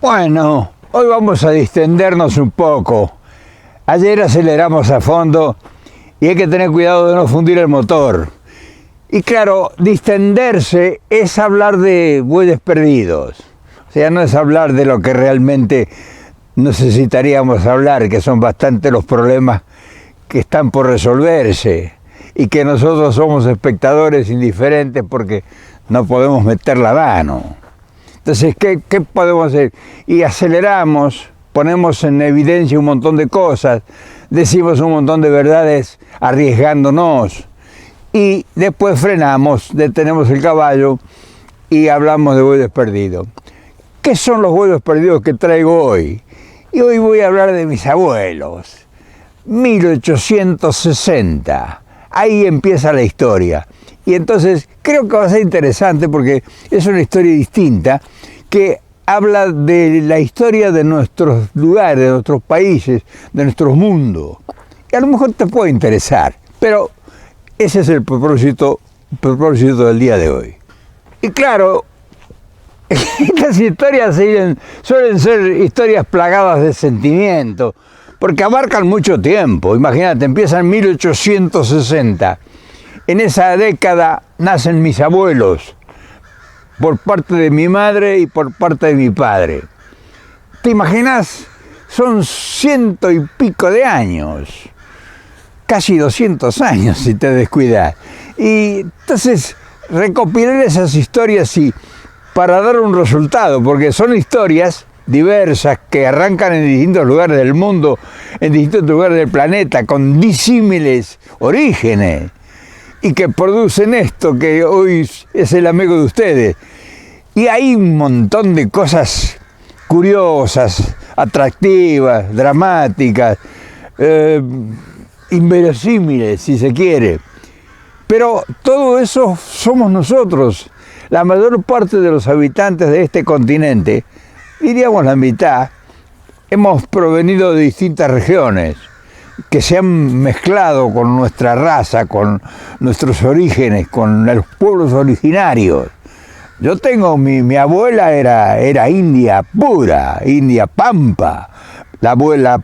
Bueno, hoy vamos a distendernos un poco. Ayer aceleramos a fondo y hay que tener cuidado de no fundir el motor. Y claro, distenderse es hablar de bueyes perdidos. O sea, no es hablar de lo que realmente necesitaríamos hablar, que son bastante los problemas que están por resolverse y que nosotros somos espectadores indiferentes porque no podemos meter la mano. Entonces, ¿qué podemos hacer? Y aceleramos, ponemos en evidencia un montón de cosas, decimos un montón de verdades arriesgándonos y después frenamos, detenemos el caballo y hablamos de bueyes perdidos. ¿Qué son los bueyes perdidos que traigo hoy? Y hoy voy a hablar de mis abuelos. 1860, ahí empieza la historia. Y entonces creo que va a ser interesante porque es una historia distinta que habla de la historia de nuestros lugares, de nuestros países, de nuestro mundo. Y a lo mejor te puede interesar, pero ese es el propósito del día de hoy. Y claro, estas historias suelen ser historias plagadas de sentimiento, porque abarcan mucho tiempo. Imagínate, empieza en 1860. En esa década nacen mis abuelos, por parte de mi madre y por parte de mi padre. ¿Te imaginas? Son 100 y pico de años, casi 200 años si te descuidas. Y entonces recopilar esas historias para dar un resultado, porque son historias diversas que arrancan en distintos lugares del mundo, en distintos lugares del planeta, con disímiles orígenes, y que producen esto que hoy es el amigo de ustedes. Y hay un montón de cosas curiosas, atractivas, dramáticas, inverosímiles, si se quiere. Pero todo eso somos nosotros. La mayor parte de los habitantes de este continente, diríamos la mitad, hemos provenido de distintas regiones que se han mezclado con nuestra raza, con nuestros orígenes, con los pueblos originarios. Yo tengo, mi abuela era india pura, india pampa, la abuela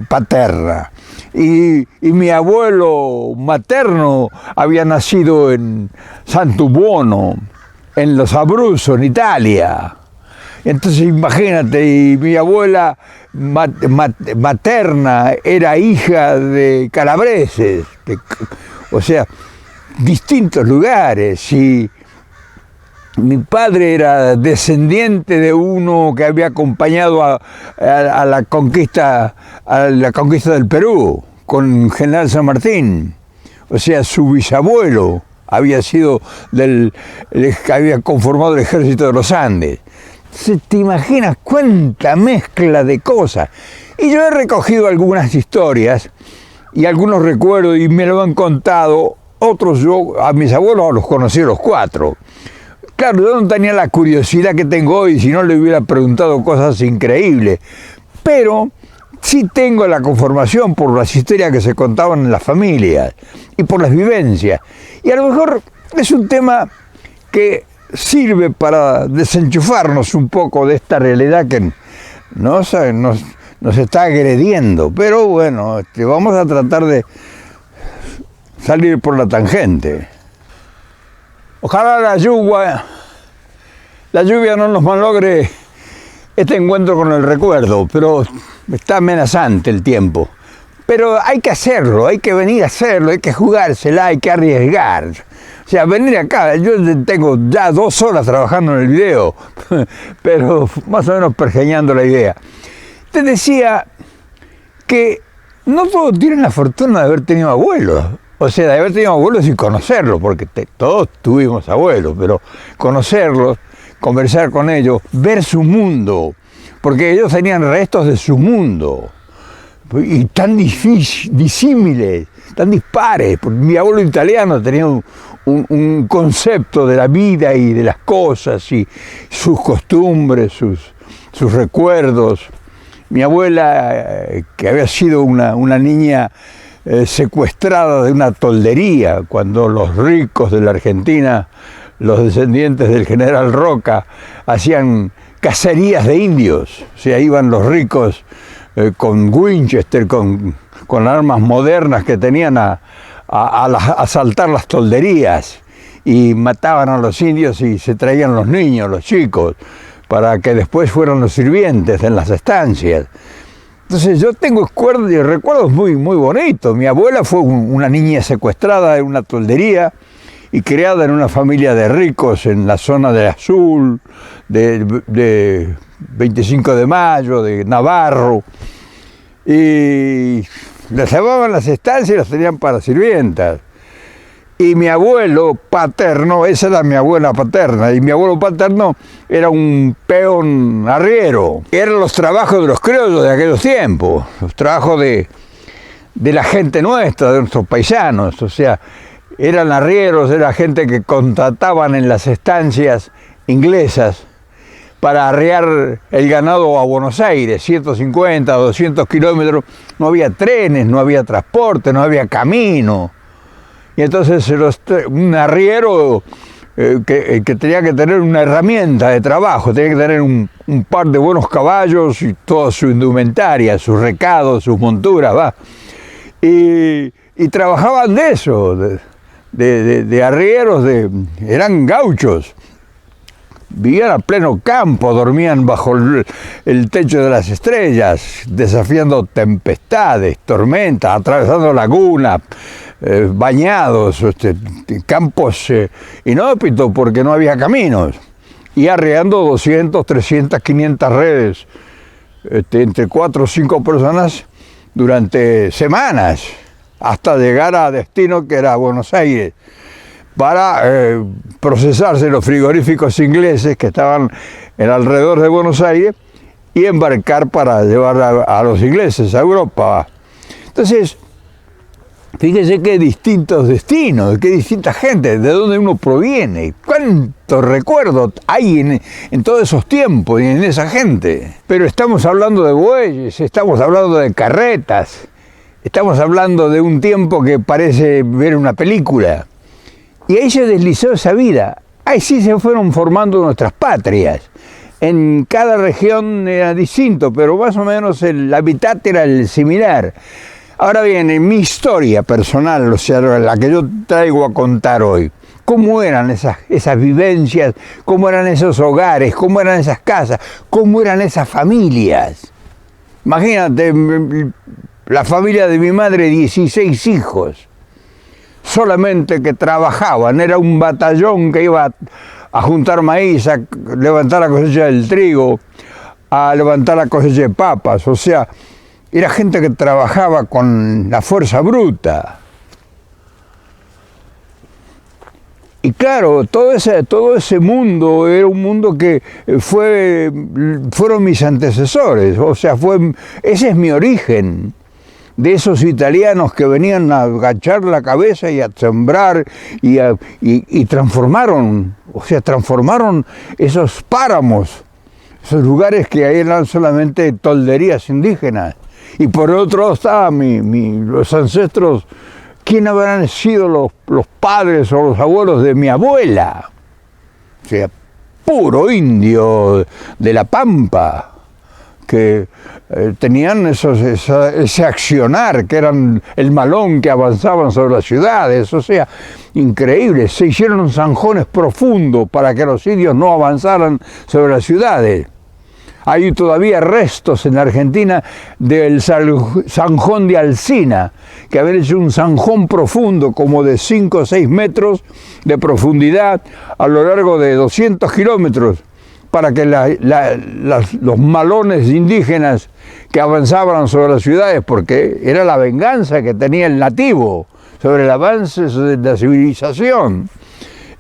paterna. Y mi abuelo materno había nacido en Sant'Ubuono, en los Abruzos, en Italia. Entonces imagínate, y mi abuela materna era hija de calabreses, o sea, distintos lugares. Y mi padre era descendiente de uno que había acompañado a la conquista del Perú con General San Martín. O sea, su bisabuelo había sido que había conformado el ejército de los Andes. ¿Te imaginas cuánta mezcla de cosas? Y yo he recogido algunas historias y algunos recuerdos y me lo han contado. Otros a mis abuelos los conocí a los 4. Claro, yo no tenía la curiosidad que tengo hoy, si no le hubiera preguntado cosas increíbles. Pero sí tengo la conformación por las historias que se contaban en las familias y por las vivencias. Y a lo mejor es un tema que sirve para desenchufarnos un poco de esta realidad que nos está agrediendo. Pero bueno, vamos a tratar de salir por la tangente. Ojalá la lluvia no nos malogre este encuentro con el recuerdo, pero está amenazante el tiempo. Pero hay que hacerlo, hay que venir a hacerlo, hay que jugársela, hay que arriesgar. O sea, venir acá, yo tengo ya 2 horas trabajando en el video, pero más o menos pergeñando la idea. Te decía que no todos tienen la fortuna de haber tenido abuelos. O sea, de haber tenido abuelos y conocerlos, porque todos tuvimos abuelos, pero conocerlos, conversar con ellos, ver su mundo, porque ellos tenían restos de su mundo, y tan disímiles, tan dispares. Porque mi abuelo italiano tenía un concepto de la vida y de las cosas, y sus costumbres, sus recuerdos. Mi abuela, que había sido una niña secuestrada de una toldería, cuando los ricos de la Argentina, los descendientes del general Roca, hacían cacerías de indios. O sea, iban los ricos con Winchester, con armas modernas que tenían a asaltar las tolderías y mataban a los indios y se traían los niños, los chicos, para que después fueran los sirvientes en las estancias. Entonces yo tengo recuerdos muy, muy bonitos. Mi abuela fue una niña secuestrada en una toldería y criada en una familia de ricos en la zona de Azul, de 25 de Mayo, de Navarro. Y las llevaban a las estancias y las tenían para sirvientas. Y mi abuelo paterno, esa era mi abuela paterna, y mi abuelo paterno era un peón arriero. Eran los trabajos de los criollos de aquellos tiempos, los trabajos de la gente nuestra, de nuestros paisanos. O sea, eran arrieros, era gente que contrataban en las estancias inglesas para arriar el ganado a Buenos Aires, 150, 200 kilómetros. No había trenes, no había transporte, no había camino. Y entonces un arriero que tenía que tener una herramienta de trabajo, tenía que tener un par de buenos caballos y toda su indumentaria, sus recados, sus monturas, va. Y trabajaban de eso, de arrieros, eran gauchos. Vivían a pleno campo, dormían bajo el techo de las estrellas, desafiando tempestades, tormentas, atravesando lagunas, bañados, campos inhóspitos porque no había caminos, y arreando 200, 300, 500 redes entre 4 o 5 personas durante semanas, hasta llegar a destino que era Buenos Aires, para procesarse los frigoríficos ingleses que estaban en alrededor de Buenos Aires y embarcar para llevar a los ingleses a Europa. Entonces, fíjese qué distintos destinos, qué distinta gente, de dónde uno proviene, cuántos recuerdos hay en todos esos tiempos y en esa gente. Pero estamos hablando de bueyes, estamos hablando de carretas, estamos hablando de un tiempo que parece ver una película. Y ahí se deslizó esa vida, ahí sí se fueron formando nuestras patrias. En cada región era distinto, pero más o menos el hábitat era el similar. Ahora bien, en mi historia personal, o sea, la que yo traigo a contar hoy, ¿cómo eran esas vivencias? ¿Cómo eran esos hogares? ¿Cómo eran esas casas? ¿Cómo eran esas familias? Imagínate, la familia de mi madre, 16 hijos. Solamente que trabajaban, era un batallón que iba a juntar maíz, a levantar la cosecha del trigo, a levantar la cosecha de papas, o sea, era gente que trabajaba con la fuerza bruta. Y claro, todo ese mundo era un mundo que fueron mis antecesores, o sea, ese es mi origen. De esos italianos que venían a agachar la cabeza y a sembrar y transformaron, transformaron esos páramos, esos lugares que eran solamente tolderías indígenas. Y por otro lado estaban los ancestros, ¿quién habrán sido los padres o los abuelos de mi abuela? O sea, puro indio de la Pampa, que tenían ese accionar, que eran el malón que avanzaban sobre las ciudades, o sea, increíble. Se hicieron zanjones profundos para que los indios no avanzaran sobre las ciudades. Hay todavía restos en la Argentina del zanjón de Alsina, que habían hecho un zanjón profundo, como de 5 o 6 metros de profundidad a lo largo de 200 kilómetros, para que los malones indígenas que avanzaban sobre las ciudades, porque era la venganza que tenía el nativo sobre el avance de la civilización.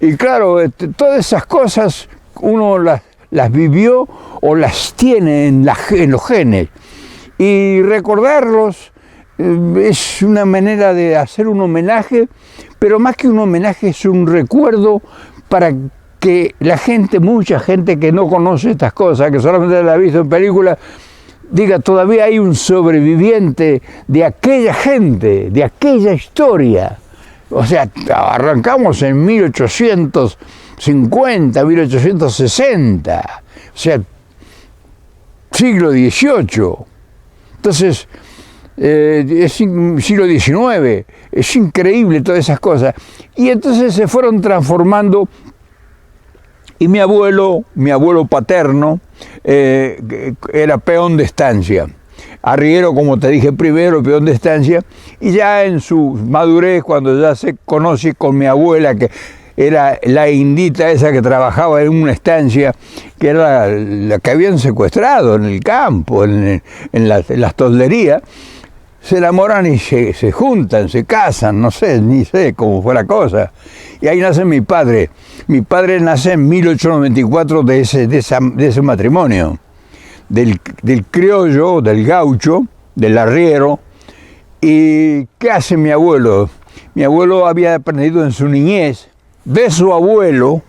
Y claro, todas esas cosas uno las vivió o las tiene en los genes. Y recordarlos es una manera de hacer un homenaje, pero más que un homenaje es un recuerdo para que la gente, mucha gente que no conoce estas cosas, que solamente la ha visto en películas, diga, todavía hay un sobreviviente de aquella gente, de aquella historia. O sea, arrancamos en 1850, 1860. O sea, siglo XVIII. Entonces, es siglo XIX, es increíble todas esas cosas. Y entonces se fueron transformando, y mi abuelo paterno, era peón de estancia. Arriero, como te dije primero, peón de estancia, y ya en su madurez, cuando ya se conoce con mi abuela, que era la indita esa que trabajaba en una estancia, que era la que habían secuestrado en el campo, en las tolderías, se enamoran y se juntan, se casan, no sé, ni sé cómo fue la cosa. Y ahí nace mi padre. Mi padre nace en 1894 de ese matrimonio. Del criollo, del gaucho, del arriero. ¿Y qué hace mi abuelo? Mi abuelo había aprendido en su niñez, de su abuelo,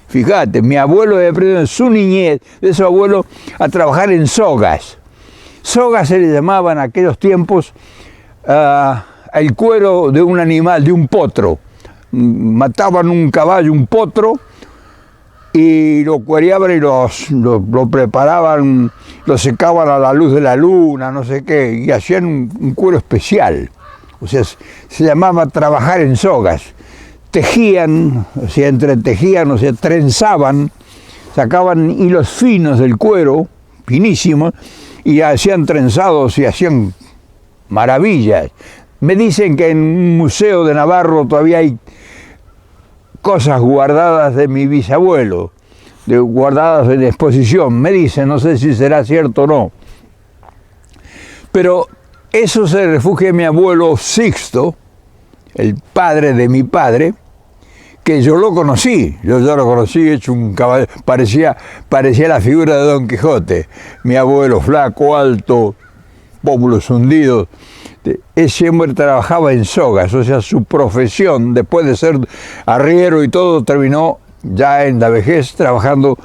fíjate, mi abuelo había aprendido en su niñez, de su abuelo, a trabajar en sogas. Sogas se le llamaba en aquellos tiempos el cuero de un animal, de un potro. Mataban un caballo, un potro, y lo cuereaban y lo preparaban, lo secaban a la luz de la luna, no sé qué, y hacían un cuero especial. O sea, se llamaba trabajar en sogas. Tejían, o sea, entretejían, o sea, trenzaban, sacaban hilos finos del cuero, finísimos, y hacían trenzados y hacían maravillas. Me dicen que en un museo de Navarro todavía hay cosas guardadas de mi bisabuelo, guardadas en exposición. Me dicen, no sé si será cierto o no. Pero eso se refugia en mi abuelo Sixto, el padre de mi padre, que yo lo conocí, yo lo conocí hecho un caballero, parecía la figura de Don Quijote. Mi abuelo flaco, alto, pómulos hundidos. Ese hombre trabajaba en sogas, o sea, su profesión, después de ser arriero y todo, terminó ya en la vejez trabajando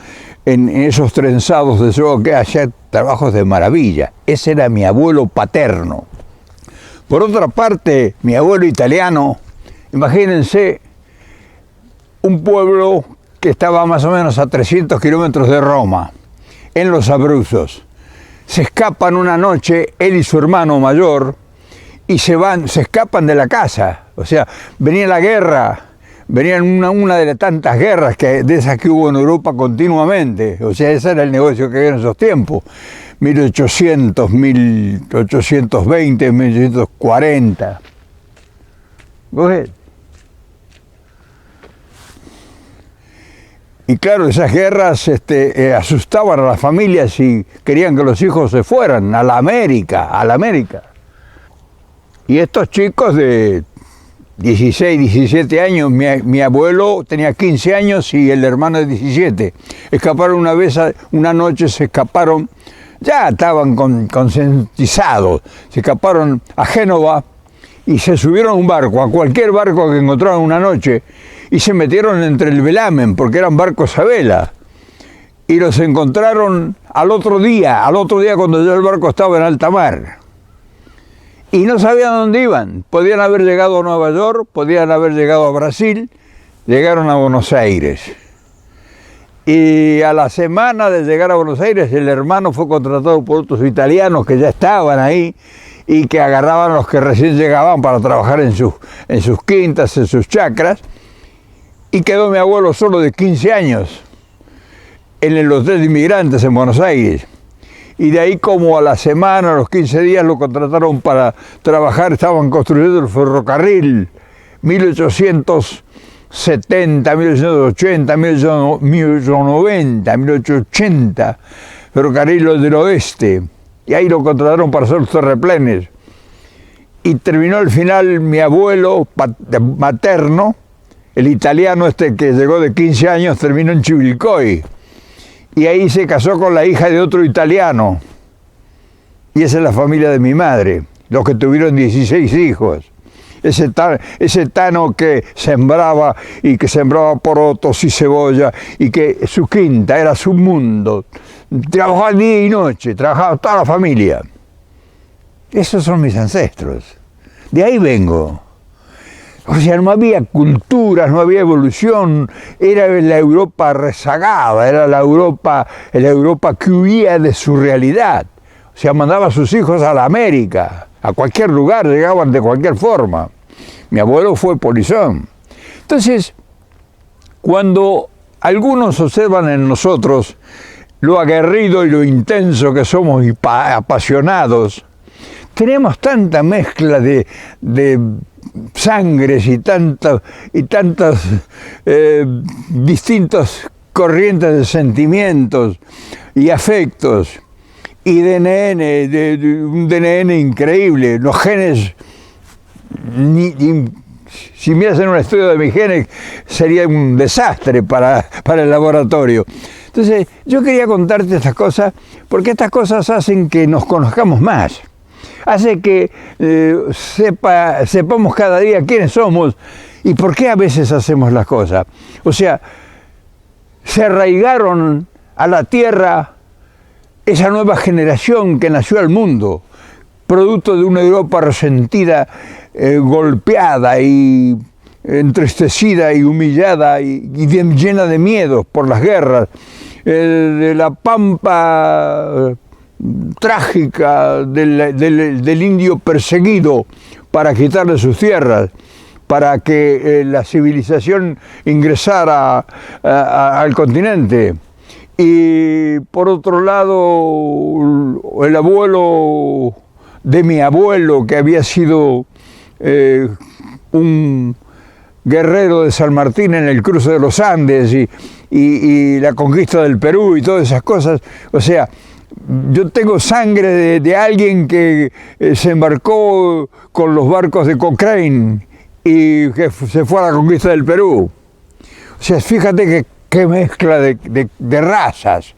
en esos trenzados de soga, que hacía trabajos de maravilla. Ese era mi abuelo paterno. Por otra parte, mi abuelo italiano, imagínense, un pueblo que estaba más o menos a 300 kilómetros de Roma, en los Abruzos. Se escapan una noche, él y su hermano mayor, y se escapan de la casa. O sea, venía la guerra, venían una de las tantas guerras de esas que hubo en Europa continuamente. O sea, ese era el negocio que había en esos tiempos. 1800, 1820, 1840. ¿Ves? Y claro, esas guerras asustaban a las familias y querían que los hijos se fueran a la América, Y estos chicos de 16, 17 años, mi abuelo tenía 15 años y el hermano de 17. Escaparon una noche se escaparon, ya estaban concientizados, se escaparon a Génova y se subieron a un barco, a cualquier barco que encontraron una noche, y se metieron entre el velamen, porque eran barcos a vela. Y los encontraron al otro día cuando ya el barco estaba en alta mar. Y no sabían dónde iban. Podían haber llegado a Nueva York, podían haber llegado a Brasil, llegaron a Buenos Aires. Y a la semana de llegar a Buenos Aires, el hermano fue contratado por otros italianos que ya estaban ahí y que agarraban a los que recién llegaban para trabajar en sus quintas, en sus chacras. Y quedó mi abuelo solo de 15 años en el hotel de inmigrantes en Buenos Aires. Y de ahí como a la semana, a los 15 días, lo contrataron para trabajar, estaban construyendo el ferrocarril, 1870, 1880, 1890, 1880, ferrocarril del oeste. Y ahí lo contrataron para hacer los terraplenes. Y terminó al final mi abuelo materno, el italiano que llegó de 15 años, terminó en Chivilcoy. Y ahí se casó con la hija de otro italiano. Y esa es la familia de mi madre, los que tuvieron 16 hijos. Ese tano que sembraba porotos y cebolla, y que su quinta era su mundo. Trabajaba día y noche, trabajaba toda la familia. Esos son mis ancestros. De ahí vengo. O sea, no había culturas, no había evolución, era la Europa rezagada, era la Europa que huía de su realidad. O sea, mandaba a sus hijos a la América, a cualquier lugar, llegaban de cualquier forma. Mi abuelo fue polizón. Entonces, cuando algunos observan en nosotros lo aguerrido y lo intenso que somos y apasionados, tenemos tanta mezcla de sangres y tantas distintas corrientes de sentimientos y afectos y un DNN increíble. Los genes, si me hacen un estudio de mis genes, sería un desastre para el laboratorio. Entonces, yo quería contarte estas cosas porque estas cosas hacen que nos conozcamos más. Hace que sepamos cada día quiénes somos y por qué a veces hacemos las cosas. O sea, se arraigaron a la tierra esa nueva generación que nació al mundo, producto de una Europa resentida, golpeada y entristecida y humillada y llena de miedos por las guerras, de la pampa trágica del indio perseguido para quitarle sus tierras, para que la civilización ingresara al continente. Y por otro lado, el abuelo de mi abuelo, que había sido un guerrero de San Martín en el cruce de los Andes y la conquista del Perú y todas esas cosas. O sea, yo tengo sangre de alguien que se embarcó con los barcos de Cochrane y que se fue a la conquista del Perú. O sea, fíjate qué mezcla de razas.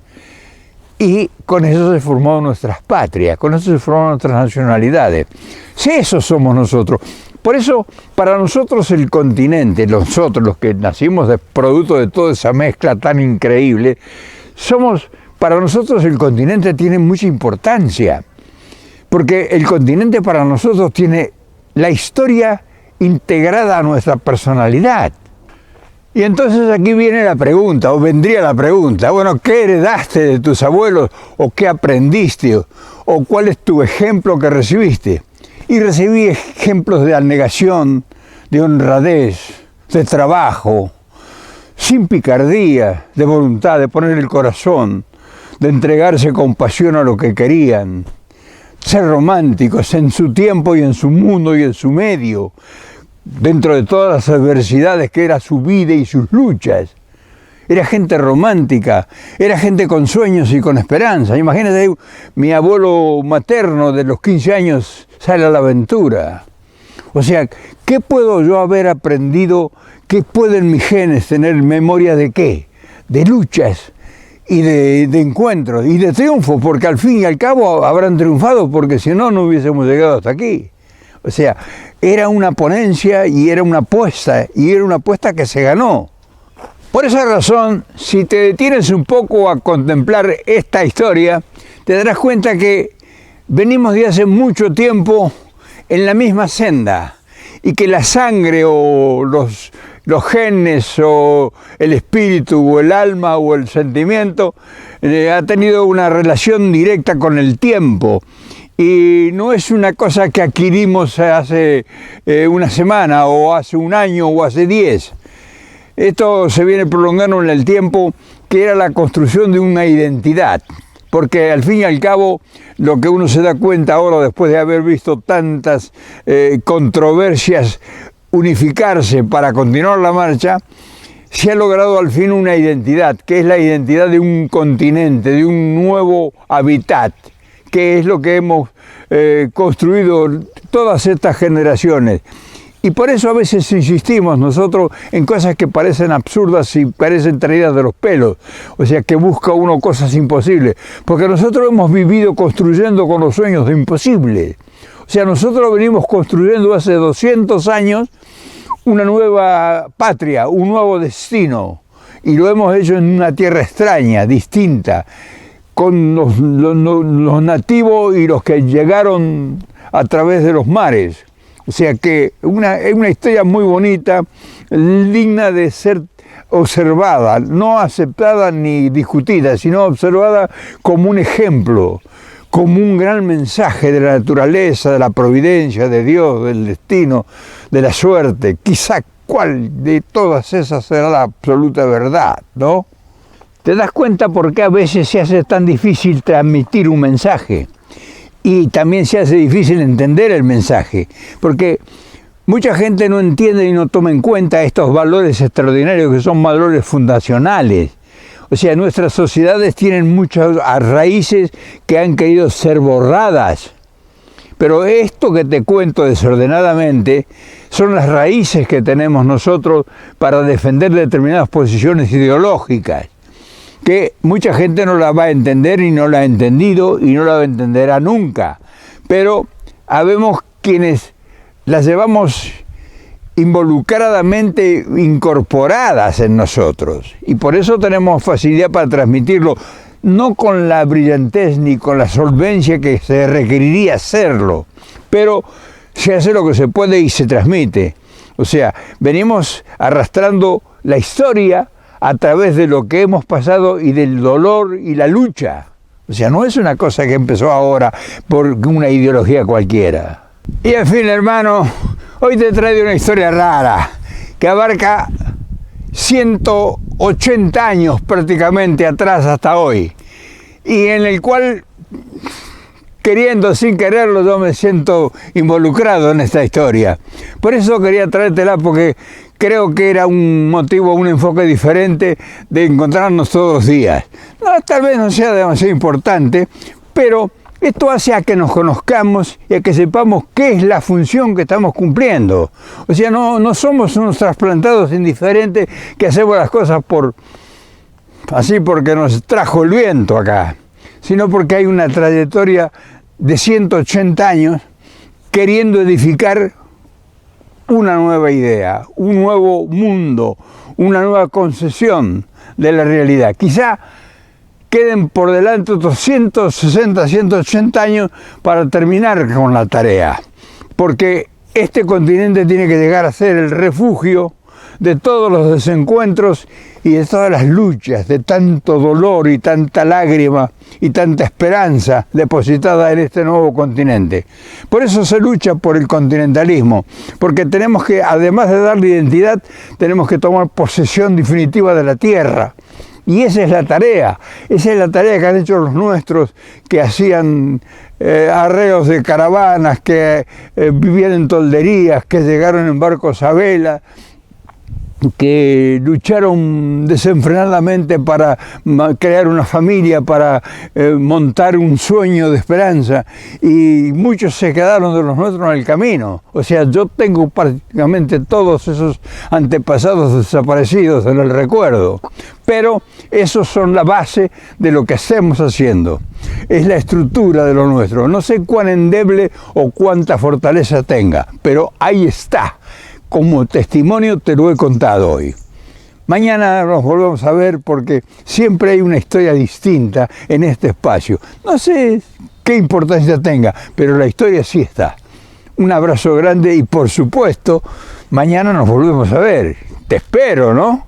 Y con eso se formaron nuestras patrias, con eso se formaron nuestras nacionalidades. Sí, eso somos nosotros. Por eso, para nosotros el continente, nosotros los que nacimos de producto de toda esa mezcla tan increíble, para nosotros el continente tiene mucha importancia, porque el continente para nosotros tiene la historia integrada a nuestra personalidad. Y entonces aquí viene la pregunta, o vendría la pregunta, bueno, ¿qué heredaste de tus abuelos? ¿O qué aprendiste? ¿O cuál es tu ejemplo que recibiste? Y recibí ejemplos de abnegación, de honradez, de trabajo, sin picardía, de voluntad, de poner el corazón, de entregarse con pasión a lo que querían, ser románticos en su tiempo y en su mundo y en su medio, dentro de todas las adversidades que era su vida y sus luchas. Era gente romántica, era gente con sueños y con esperanza. Imagínate, mi abuelo materno de los 15 años sale a la aventura. O sea, ¿qué puedo yo haber aprendido? ¿Qué pueden mis genes tener memoria de qué? De luchas y de encuentros y de triunfos, porque al fin y al cabo habrán triunfado, porque si no, no hubiésemos llegado hasta aquí. O sea, era una ponencia y era una apuesta que se ganó. Por esa razón, si te detienes un poco a contemplar esta historia, te darás cuenta que venimos de hace mucho tiempo en la misma senda y que la sangre o los genes o el espíritu o el alma o el sentimiento ha tenido una relación directa con el tiempo. Y no es una cosa que adquirimos hace una semana o hace un año o hace 10. Esto se viene prolongando en el tiempo, que era la construcción de una identidad. Porque al fin y al cabo, lo que uno se da cuenta ahora, después de haber visto tantas controversias unificarse para continuar la marcha, se ha logrado al fin una identidad, que es la identidad de un continente, de un nuevo hábitat, que es lo que hemos construido todas estas generaciones. Y por eso a veces insistimos nosotros en cosas que parecen absurdas y parecen traídas de los pelos. O sea, que busca uno cosas imposibles. Porque nosotros hemos vivido construyendo con los sueños de imposible. O sea, nosotros venimos construyendo hace 200 años una nueva patria, un nuevo destino. Y lo hemos hecho en una tierra extraña, distinta, con los nativos y los que llegaron a través de los mares, O sea que es una historia muy bonita, digna de ser observada, no aceptada ni discutida, sino observada como un ejemplo, como un gran mensaje de la naturaleza, de la providencia, de Dios, del destino, de la suerte. Quizá cuál de todas esas será la absoluta verdad, ¿no? ¿Te das cuenta por qué a veces se hace tan difícil transmitir un mensaje? Y también se hace difícil entender el mensaje, porque mucha gente no entiende y no toma en cuenta estos valores extraordinarios que son valores fundacionales. O sea, nuestras sociedades tienen muchas raíces que han querido ser borradas. Pero esto que te cuento desordenadamente son las raíces que tenemos nosotros para defender determinadas posiciones ideológicas, que mucha gente no la va a entender y no la ha entendido y no la entenderá nunca. Pero habemos quienes las llevamos involucradamente incorporadas en nosotros y por eso tenemos facilidad para transmitirlo, no con la brillantez ni con la solvencia que se requeriría hacerlo, pero se hace lo que se puede y se transmite. O sea, venimos arrastrando la historia a través de lo que hemos pasado y del dolor y la lucha. O sea, no es una cosa que empezó ahora por una ideología cualquiera. Y en fin, hermano, hoy te traigo una historia rara que abarca 180 años prácticamente atrás hasta hoy, y en el cual, queriendo sin quererlo, yo me siento involucrado en esta historia. Por eso quería traértela, porque creo que era un motivo, un enfoque diferente de encontrarnos todos los días. No, tal vez no sea demasiado importante, pero esto hace a que nos conozcamos y a que sepamos qué es la función que estamos cumpliendo. O sea, no somos unos trasplantados indiferentes que hacemos las cosas así porque nos trajo el viento acá, sino porque hay una trayectoria de 180 años queriendo edificar una nueva idea, un nuevo mundo, una nueva concepción de la realidad. Quizá queden por delante otros 160, 180 años para terminar con la tarea, porque este continente tiene que llegar a ser el refugio de todos los desencuentros y de todas las luchas, de tanto dolor y tanta lágrima y tanta esperanza depositada en este nuevo continente. Por eso se lucha por el continentalismo, porque tenemos que, además de darle identidad, tenemos que tomar posesión definitiva de la tierra. Y esa es la tarea que han hecho los nuestros, que hacían arreos de caravanas, que vivían en tolderías, que llegaron en barcos a vela, que lucharon desenfrenadamente para crear una familia, para montar un sueño de esperanza, y muchos se quedaron de los nuestros en el camino. O sea, yo tengo prácticamente todos esos antepasados desaparecidos en el recuerdo, pero esos son la base de lo que estamos haciendo. Es la estructura de lo nuestro. No sé cuán endeble o cuánta fortaleza tenga, pero ahí está. Como testimonio te lo he contado hoy. Mañana nos volvemos a ver, porque siempre hay una historia distinta en este espacio. No sé qué importancia tenga, pero la historia sí está. Un abrazo grande y, por supuesto, mañana nos volvemos a ver. Te espero, ¿no?